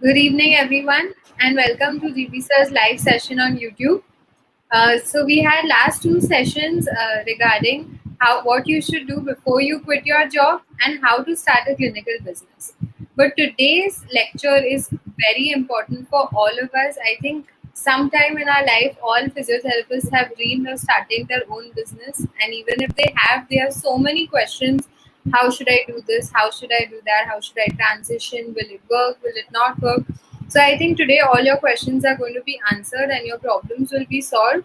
Good evening, everyone, and welcome to GB Sir's live session on YouTube. So we had last two sessions regarding what you should do before you quit your job and how to start a clinical business. But today's lecture is very important for all of us. I think sometime in our life, all physiotherapists have dreamed of starting their own business, and even if they have so many questions. How should I do this? How should I do that? How should I transition? Will it work? Will it not work? So I think today all your questions are going to be answered and your problems will be solved.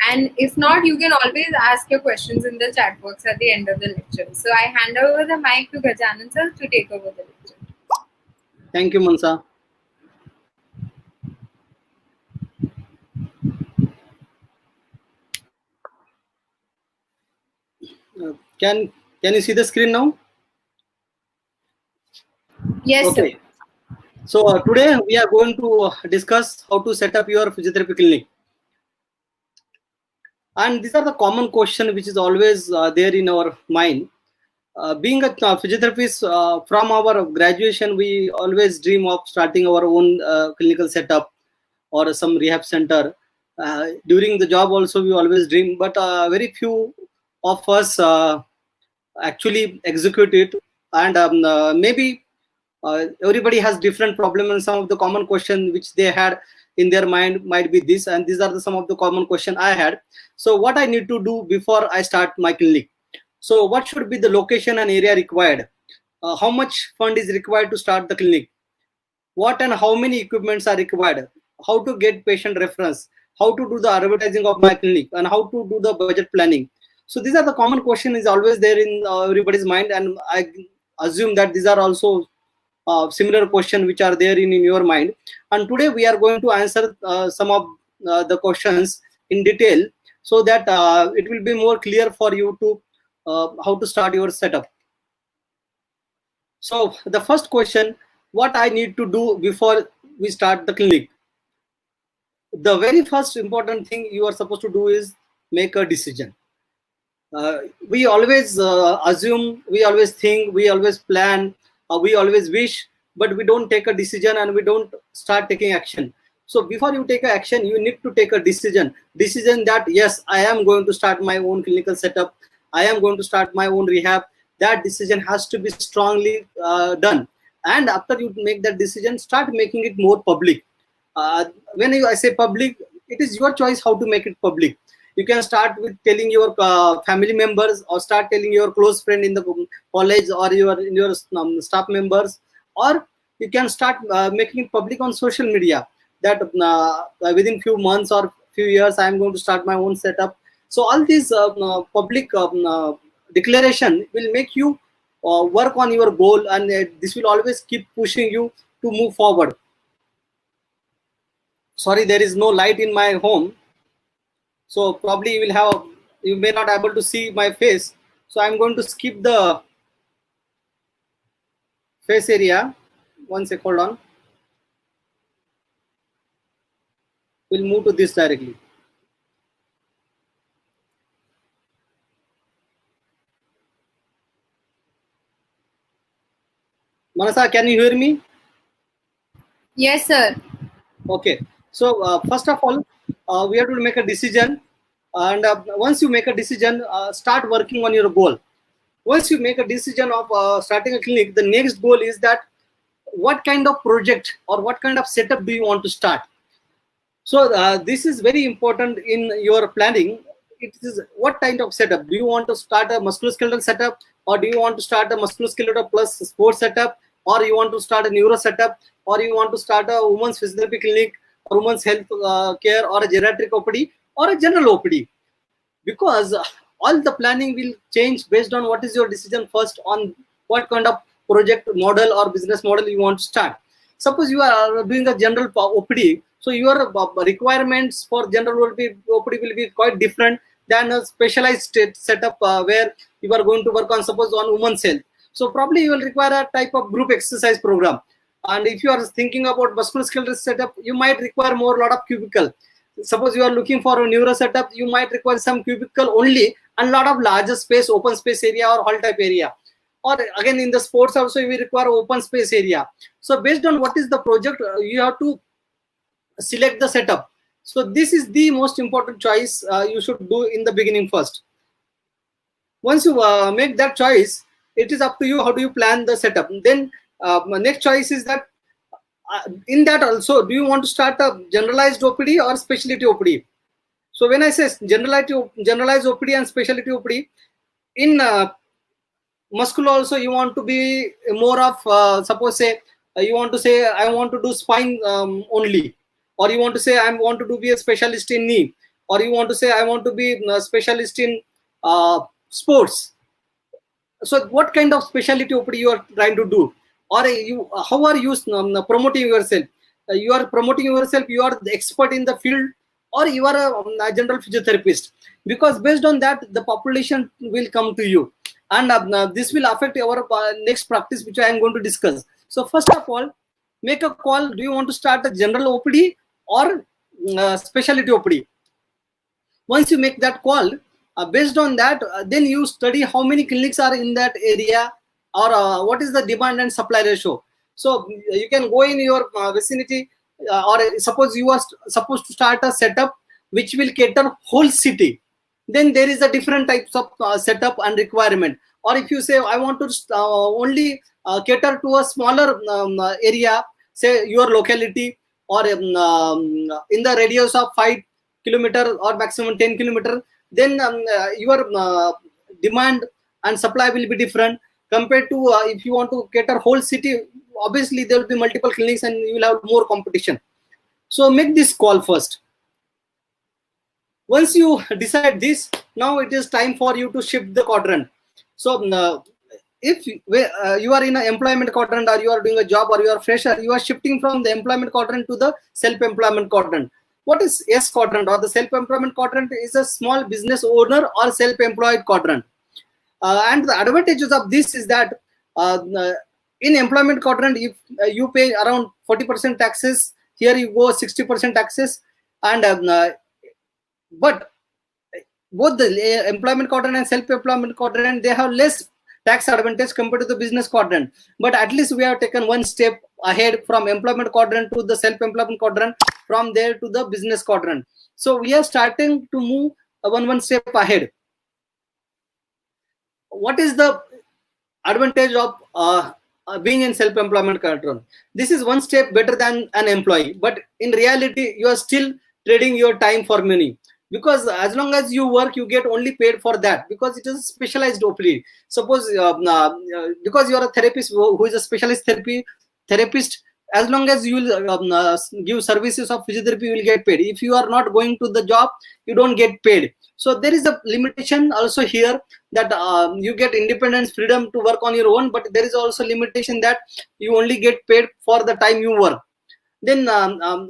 And if not, you can always ask your questions in the chat box at the end of the lecture. So I hand over the mic to Gajanan sir to take over the lecture. Thank you, Mansa. Can you see the screen now? Yes, okay. Sir. So today we are going to discuss how to set up your physiotherapy clinic. And these are the common questions which is always there in our mind. Being a physiotherapist, from our graduation, we always dream of starting our own clinical setup or some rehab center. During the job also we always dream, but very few of us actually execute it. And maybe everybody has different problem, and some of the common question which they had in their mind might be this, and these are some of the common question I had. So what I need to do before I start my clinic? So what should be the location and area required? How much fund is required to start the clinic? What and how many equipments are required? How to get patient reference? How to do the advertising of my clinic? And how to do the budget planning? So these are the common question is always there in everybody's mind, and I assume that these are also similar question which are there in your mind. And today we are going to answer some of the questions in detail, so that it will be more clear for you to how to start your setup. So the first question, what I need to do before we start the clinic? The very first important thing you are supposed to do is make a decision. We always assume, we always think, we always plan, we always wish, but we don't take a decision and we don't start taking action. So before you take action, you need to take a decision that yes, I am going to start my own clinical setup, I am going to start my own rehab. That decision has to be strongly done. And after you make that decision, start making it more public. When I say public, it is your choice how to make it public. You can start with telling your family members, or start telling your close friend in the college, or your staff members, or you can start making it public on social media, that within few months or few years I am going to start my own setup. So all these public declaration will make you work on your goal, and this will always keep pushing you to move forward. Sorry, there is no light in my home, so probably you may not able to see my face. So I'm going to skip the face area. One sec, hold on. We'll move to this directly. Manasa, can you hear me? Yes, sir. Okay. So first of all, we have to make a decision. And once you make a decision, start working on your goal. Once you make a decision of starting a clinic, the next goal is that what kind of project or what kind of setup do you want to start? So this is very important in your planning. It is what kind of setup. Do you want to start a musculoskeletal setup, or do you want to start a musculoskeletal plus sports setup, or you want to start a neuro setup, or you want to start a women's physiotherapy clinic, or women's health care, or a geriatric OPD, or a general OPD? Because all the planning will change based on what is your decision first on what kind of project model or business model you want to start. Suppose you are doing a general OPD, so your requirements for general OPD will be quite different than a specialized setup where you are going to work on, suppose, on women's health. So probably you will require a type of group exercise program. And if you are thinking about musculoskeletal setup, you might require more lot of cubicle. Suppose you are looking for a neuro setup, you might require some cubicle only and lot of larger space, open space area or hall type area. or again in the sports also we require open space area. So based on what is the project, you have to select the setup. So this is the most important choice you should do in the beginning first. Once you make that choice, it is up to you how do you plan the setup. Then next choice is that in that also, do you want to start a generalized OPD or specialty OPD? So when I say generalized OPD and specialty OPD, in muscular also you want to be more of suppose say you want to say I want to do spine only, or you want to say I want to be a specialist in knee, or you want to say I want to be a specialist in sports. So what kind of specialty OPD you are trying to do, or you how are you promoting yourself? You are promoting yourself, you are the expert in the field, or you are a general physiotherapist, because based on that the population will come to you, and this will affect our next practice which I am going to discuss. So first of all, make a call. Do you want to start a general OPD or specialty OPD? Once you make that call, based on that, then you study how many clinics are in that area, or what is the demand and supply ratio. So you can go in your vicinity, or suppose you are supposed to start a setup which will cater whole city, then there is a different types of setup and requirement. Or if you say I want to only cater to a smaller area, say your locality, or in the radius of 5 kilometer or maximum 10 kilometer, then your demand and supply will be different compared to if you want to cater whole city. Obviously there will be multiple clinics and you will have more competition. So make this call first. Once you decide this, now it is time for you to shift the quadrant. So if you are in an employment quadrant, or you are doing a job, or you are fresher, you are shifting from the employment quadrant to the self-employment quadrant. What is S quadrant or the self-employment quadrant? Is a small business owner or self-employed quadrant. And the advantages of this is that in employment quadrant, if you pay around 40% taxes, here you go 60% taxes, and but both the employment quadrant and self-employment quadrant, they have less tax advantage compared to the business quadrant. But at least we have taken one step ahead from employment quadrant to the self-employment quadrant, from there to the business quadrant. So we are starting to move one step ahead. What is the advantage of being in self-employment quadrant? This is one step better than an employee, but in reality you are still trading your time for money, because as long as you work, you get only paid for that, because it is a specialized OPD. Suppose because you are a therapist who is a specialist therapist, as long as you will give services of physiotherapy, you will get paid. If you are not going to the job, you don't get paid. So there is a limitation also here, that you get independence, freedom to work on your own, but there is also limitation that you only get paid for the time you work. Then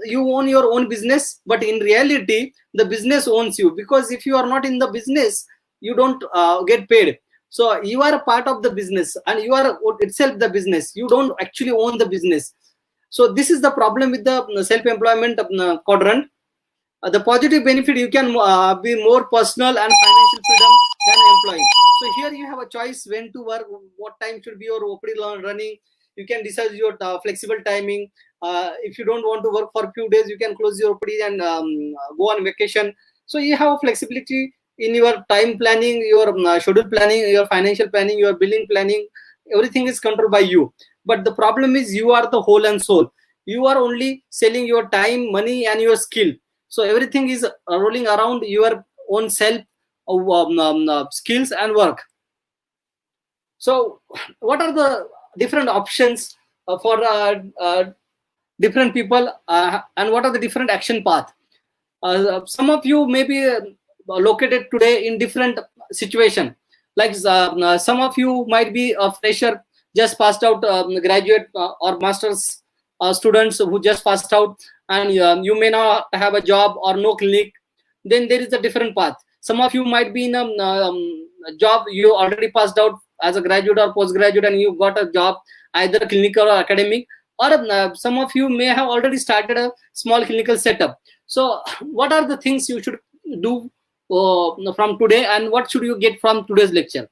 you own your own business, but in reality the business owns you, because if you are not in the business, you don't get paid. So you are a part of the business, and you are itself the business. You don't actually own the business. So this is the problem with the self-employment quadrant. The positive benefit, you can be more personal and financial freedom than employee. So here you have a choice when to work, what time should be your OPD running. You can decide your flexible timing. If you don't want to work for a few days, you can close your OPD and go on vacation. So you have flexibility in your time planning, your schedule planning, your financial planning, your billing planning. Everything is controlled by you. But the problem is you are the whole and soul. You are only selling your time, money, and your skill. So everything is rolling around your own self, skills and work. So what are the different options for different people, and what are the different action path? Some of you may be located today in different situation. Like some of you might be a fresher, just passed out, graduate or master's students who just passed out, and you may not have a job or no clinic. Then there is a different path. Some of you might be in a job, you already passed out as a graduate or postgraduate, and you got a job, either clinical or academic. Or some of you may have already started a small clinical setup. So what are the things you should do from today, and what should you get from today's lecture?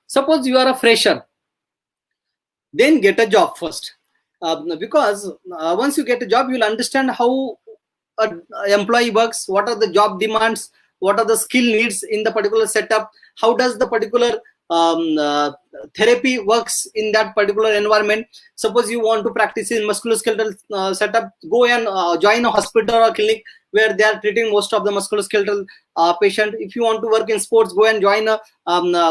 Suppose you are a fresher, then get a job first. Because once you get a job, you'll understand how an employee works, what are the job demands, what are the skill needs in the particular setup, how does the particular therapy works in that particular environment. Suppose you want to practice in musculoskeletal setup, go and join a hospital or clinic where they are treating most of the musculoskeletal patient. If you want to work in sports, go and join a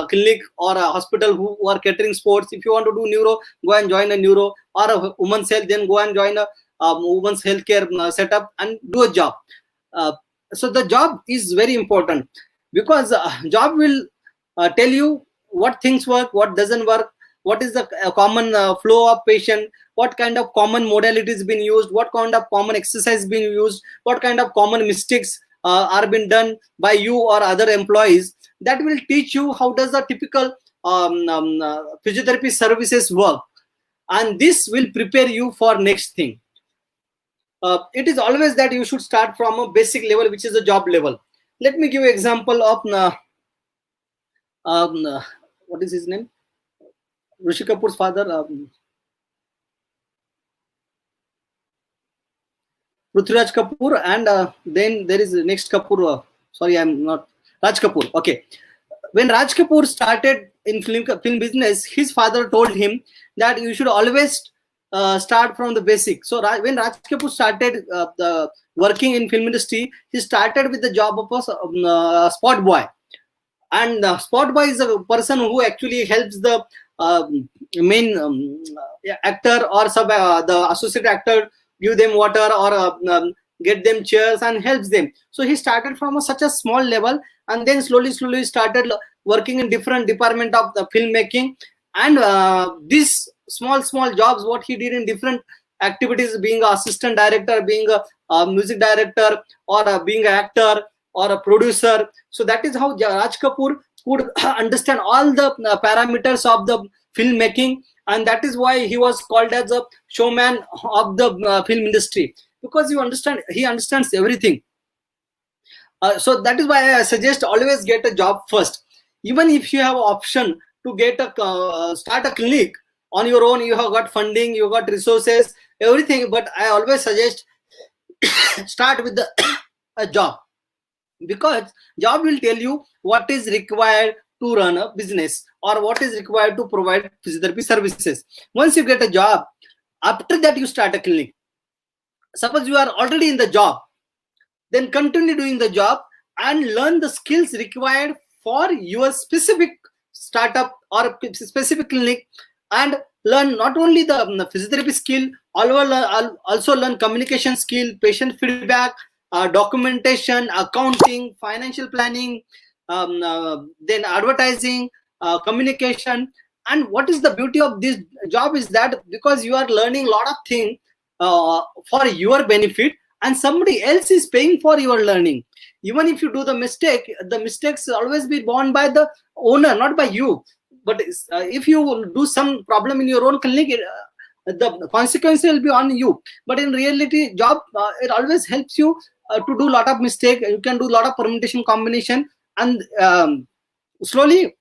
clinic or a hospital who are catering sports. If you want to do neuro, go and join a neuro, or a women's health, then go and join a women's healthcare setup and do a job. So the job is very important, because job will tell you what things work, what doesn't work, what is the common flow of patient, what kind of common modalities been used, what kind of common exercise been used, what kind of common mistakes are being done by you or other employees. That will teach you how does the typical physiotherapy services work, and this will prepare you for next thing. It is always that you should start from a basic level, which is a job level. Let me give you example of what is his name? Rishi Kapoor's father, Prithviraj Kapoor, and then there is next Kapoor. Sorry, I'm not Raj Kapoor. Okay, when Raj Kapoor started in film business, his father told him that you should always start from the basic. So when Raj Kapoor started working in film industry, he started with the job of a spot boy. And spot boy is a person who actually helps the main actor or the associate actor, give them water or get them chairs and helps them. So he started from such a small level, and then slowly started working in different department of the filmmaking. And these small jobs, what he did in different activities, being an assistant director, being a music director, or being an actor or a producer. So that is how Raj Kapoor could understand all the parameters of the filmmaking, and that is why he was called as a showman of the film industry, because he understands everything. So that is why I suggest always get a job first. Even if you have option to get a start a clinic on your own, you have got funding, you got resources, everything, but I always suggest start with the a job, because job will tell you what is required to run a business or what is required to provide physiotherapy services. Once you get a job, after that you start a clinic. Suppose you are already in the job, then continue doing the job and learn the skills required for your specific startup or specific clinic, and learn not only the physiotherapy skill, also learn communication skill, patient feedback, documentation, accounting, financial planning, then advertising, communication. And what is the beauty of this job is that because you are learning a lot of things for your benefit, and somebody else is paying for your learning. Even if you do the mistake, the mistakes always be borne by the owner, not by you. But if you do some problem in your own clinic, the consequence will be on you. But in reality, job it always helps you to do a lot of mistake. You can do a lot of permutation combination, and slowly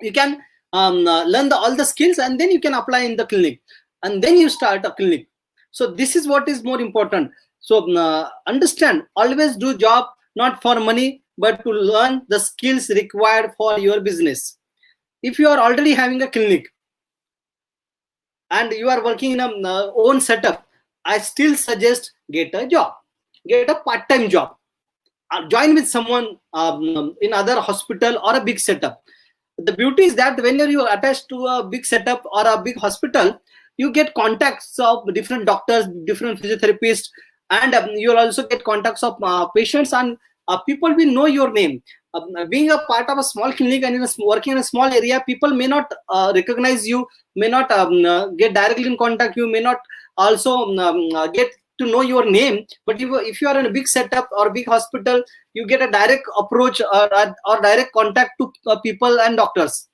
you can learn all the skills, and then you can apply in the clinic, and then you start a clinic. So this is what is more important. So understand, always do job not for money, but to learn the skills required for your business. If you are already having a clinic and you are working in a own setup, I still suggest get a job, get a part-time job, join with someone in other hospital or a big setup. The beauty is that when you are attached to a big setup or a big hospital, you get contacts of different doctors, different physiotherapists, and you will also get contacts of patients, and people will know your name. Being a part of a small clinic and working in a small area, people may not recognize you, may not get directly in contact you, may not also get to know your name. But if you are in a big setup or big hospital, you get a direct approach or direct contact to people and doctors.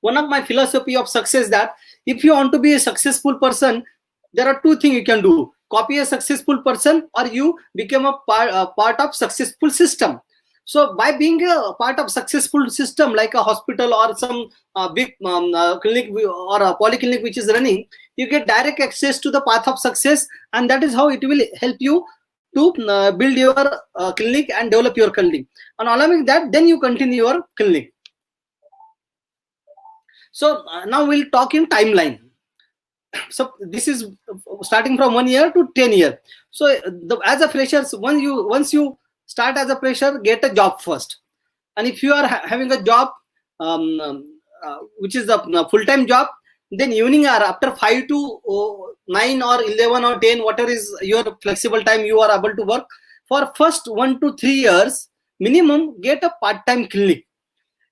One of my philosophy of success that if you want to be a successful person, there are two things you can do: copy a successful person, or you become a part of successful system. So by being a part of successful system like a hospital or some big clinic or a polyclinic which is running, you get direct access to the path of success, and that is how it will help you to build your clinic and develop your clinic. And allowing that, then you continue your clinic. So now we'll talk in timeline. So this is starting from 1 year to 10 year. So as a freshers, once you start as a fresher, get a job first. And if you are having a job which is a full-time job, then evening hour after 5 to 9 or 11 or 10, whatever is your flexible time, you are able to work. For first 1 to 3 years minimum, get a part-time clinic.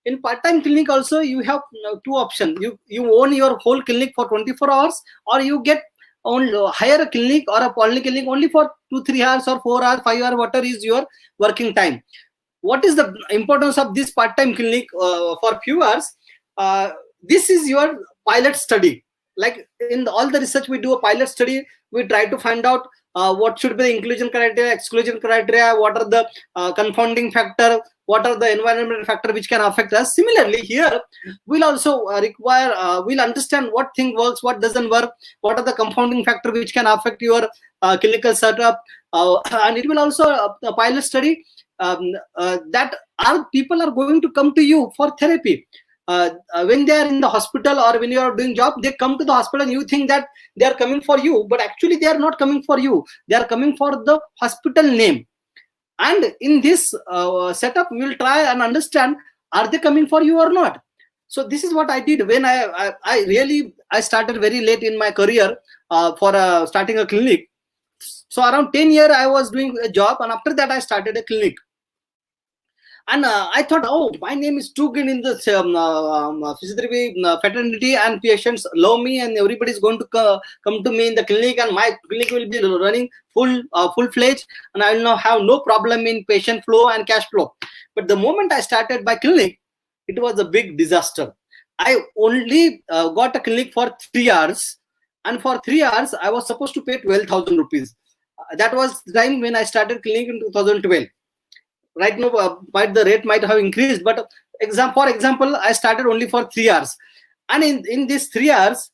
In part-time clinic also you have two options. You own your whole clinic for 24 hours, or you get hire a clinic or a polyclinic only for 2-3 hours or 4 hours 5 hours, whatever is your working time. What is the importance of this part-time clinic for few hours? This is your pilot study. Like in all the research, we do a pilot study. We try to find out what should be the inclusion criteria, exclusion criteria, what are the confounding factor, what are the environmental factor which can affect us. Similarly here we'll also require we'll understand what thing works, what doesn't work, what are the confounding factor which can affect your clinical setup, and it will also a pilot study that people are going to come to you for therapy. When they are in the hospital or when you are doing job, they come to the hospital and you think that they are coming for you, but actually they are not coming for you. They are coming for the hospital name. And in this setup, we will try and understand, are they coming for you or not? So this is what I did when I started very late in my career for starting a clinic. So around 10 years I was doing a job, and after that I started a clinic. And I thought, oh, my name is too good in this physiotherapy fraternity, and patients love me, and everybody is going to come to me in the clinic, and my clinic will be running full-fledged, and I will not have no problem in patient flow and cash flow. But the moment I started my clinic, it was a big disaster. I only got a clinic for 3 hours, and for 3 hours I was supposed to pay 12,000 rupees. That was the time when I started clinic in 2012. Right now, the rate might have increased, but for example, I started only for 3 hours, and in these 3 hours,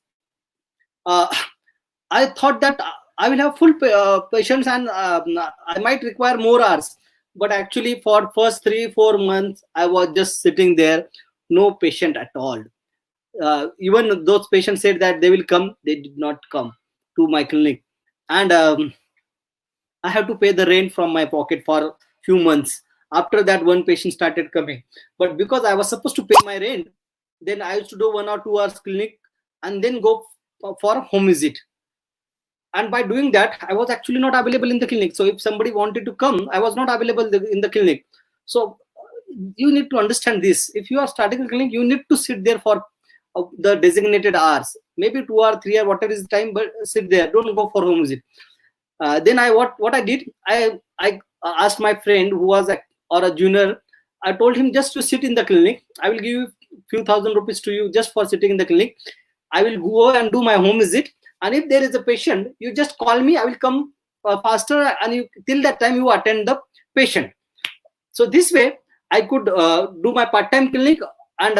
I thought that I will have full patients, and I might require more hours. But actually, for first 3-4 months, I was just sitting there, no patient at all. Even those patients said that they will come, they did not come to my clinic, and I have to pay the rent from my pocket for few months. After that, one patient started coming, but because I was supposed to pay my rent, then I used to do 1 or 2 hours clinic and then go for home visit. And by doing that, I was actually not available in the clinic. So if somebody wanted to come, I was not available in the clinic. So you need to understand this. If you are starting a clinic, you need to sit there for the designated hours, maybe 2 or 3 or whatever is the time, but sit there. Don't go for home visit. Then what I did, I asked my friend who was a junior. I told him just to sit in the clinic. I will give you few thousand rupees to you just for sitting in the clinic. I will go and do my home visit, and if there is a patient, you just call me. I will come faster, and till that time you attend the patient. So this way I could do my part-time clinic, and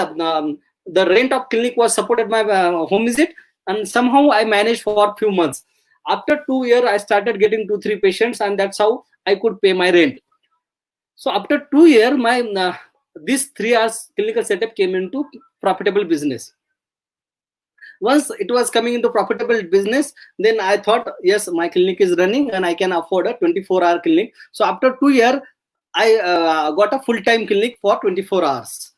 the rent of clinic was supported by home visit, and somehow I managed for a few months. After 2 years, I started getting 2-3 patients, and that's how I could pay my rent. So after 2 years, my this 3 hours clinical setup came into profitable business. Once it was coming into profitable business, then I thought, yes, my clinic is running and I can afford a 24-hour clinic. So after 2 years, I got a full-time clinic for 24 hours.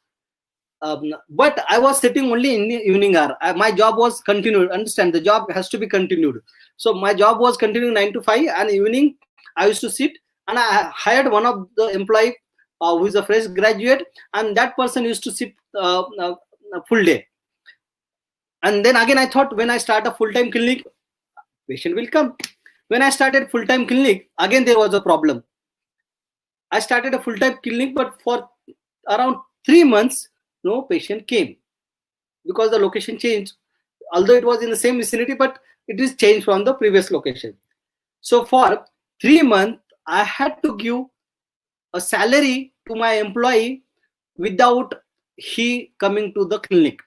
But I was sitting only in the evening hour. My job was continued. Understand, the job has to be continued. So my job was continuing 9 to 5, and evening I used to sit, and I hired one of the employee who is a fresh graduate, and that person used to sit full day. And then again I thought, when I start a full-time clinic, patient will come. When I started full-time clinic, again there was a problem. I started a full-time clinic, but for around 3 months, no patient came, because the location changed. Although it was in the same vicinity, but it is changed from the previous location. So for 3 months, I had to give a salary to my employee without he coming to the clinic,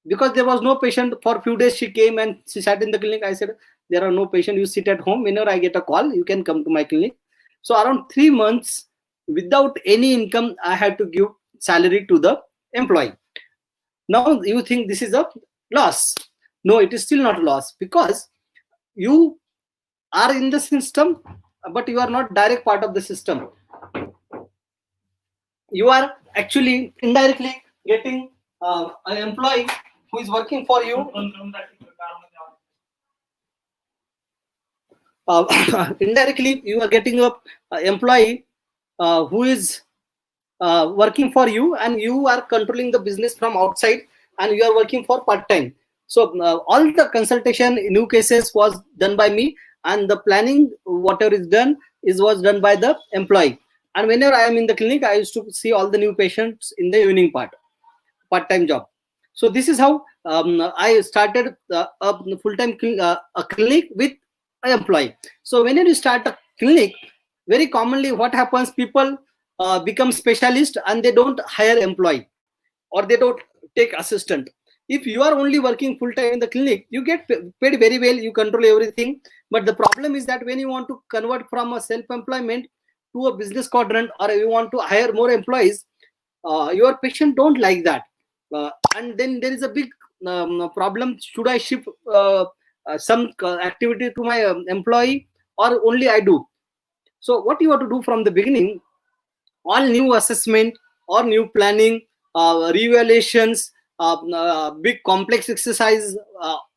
because there was no patient. For few days she came and she sat in the clinic. I said, there are no patient, you sit at home, whenever I get a call you can come to my clinic. So around 3 months without any income I had to give salary to the employee. Now you think this is a loss. No, it is still not a loss, because you are in the system but you are not direct part of the system. You are actually indirectly getting an employee who is working for you. Indirectly you are getting a employee who is working for you, and you are controlling the business from outside, and you are working for part time. So all the consultation in new cases was done by me, and the planning whatever is done was done by the employee. And whenever I am in the clinic, I used to see all the new patients in the evening part-time job. So this is how I started a full-time a clinic with an employee. So whenever you start a clinic, very commonly what happens, people become specialist and they don't hire employee, or they don't take assistant. If you are only working full time in the clinic, you get paid very well, you control everything. But the problem is that when you want to convert from a self-employment to a business quadrant, or you want to hire more employees, your patient don't like that. And then there is a big problem. Should I shift some activity to my employee, or only I do? So what you have to do from the beginning, all new assessment or new planning, reevaluations, big complex exercise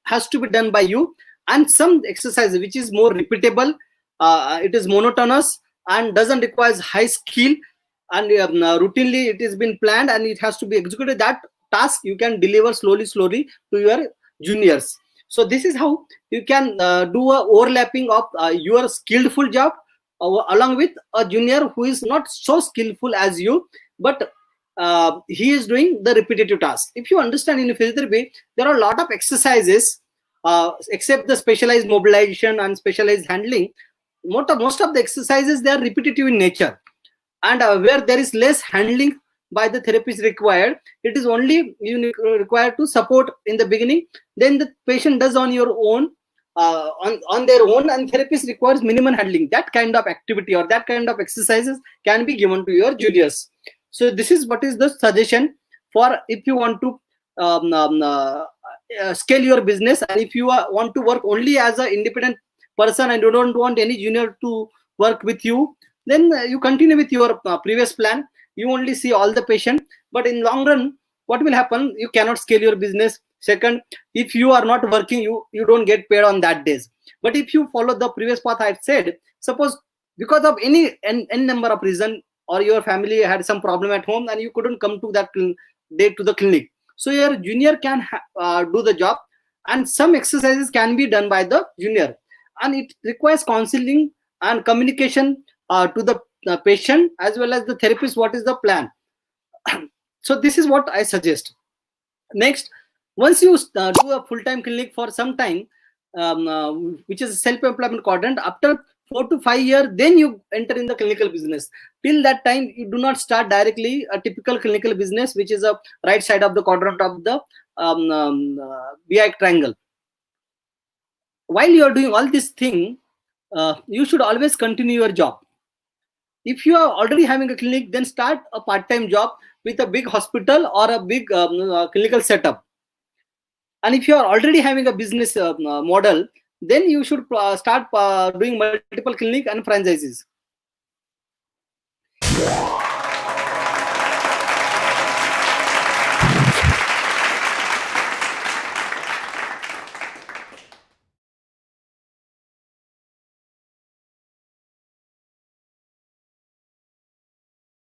has to be done by you. And some exercise which is more repeatable, it is monotonous and doesn't require high skill, and routinely it has been planned and it has to be executed. That task you can deliver slowly to your juniors. So this is how you can do a overlapping of your skillful job along with a junior who is not so skillful as you, but he is doing the repetitive task. If you understand in physiotherapy, there are a lot of exercises, except the specialized mobilization and specialized handling. Most of the exercises, they are repetitive in nature, and where there is less handling by the therapist required, it is only you required to support in the beginning, then the patient does on your own, on their own, and therapist requires minimum handling. That kind of activity or that kind of exercises can be given to your juniors. So this is what is the suggestion for if you want to scale your business, and if you want to work only as an independent person and you don't want any junior to work with you, then you continue with your previous plan. You only see all the patient, but in long run what will happen, you cannot scale your business. Second, if you are not working, you don't get paid on that days. But if you follow the previous path I said, suppose because of any n number of reason, or your family had some problem at home and you couldn't come to that day to the clinic, so your junior can do the job, and some exercises can be done by the junior, and it requires counseling and communication to the patient as well as the therapist, what is the plan. So this is what I suggest. Next, once you do a full-time clinic for some time, which is a self-employment quadrant, after 4 to 5 years, then you enter in the clinical business. Till that time, you do not start directly a typical clinical business, which is a right side of the quadrant of the BI triangle. While you are doing all this thing, you should always continue your job. If you are already having a clinic, then start a part-time job with a big hospital or a big clinical setup. And if you are already having a business model, then you should start doing multiple clinic and franchises.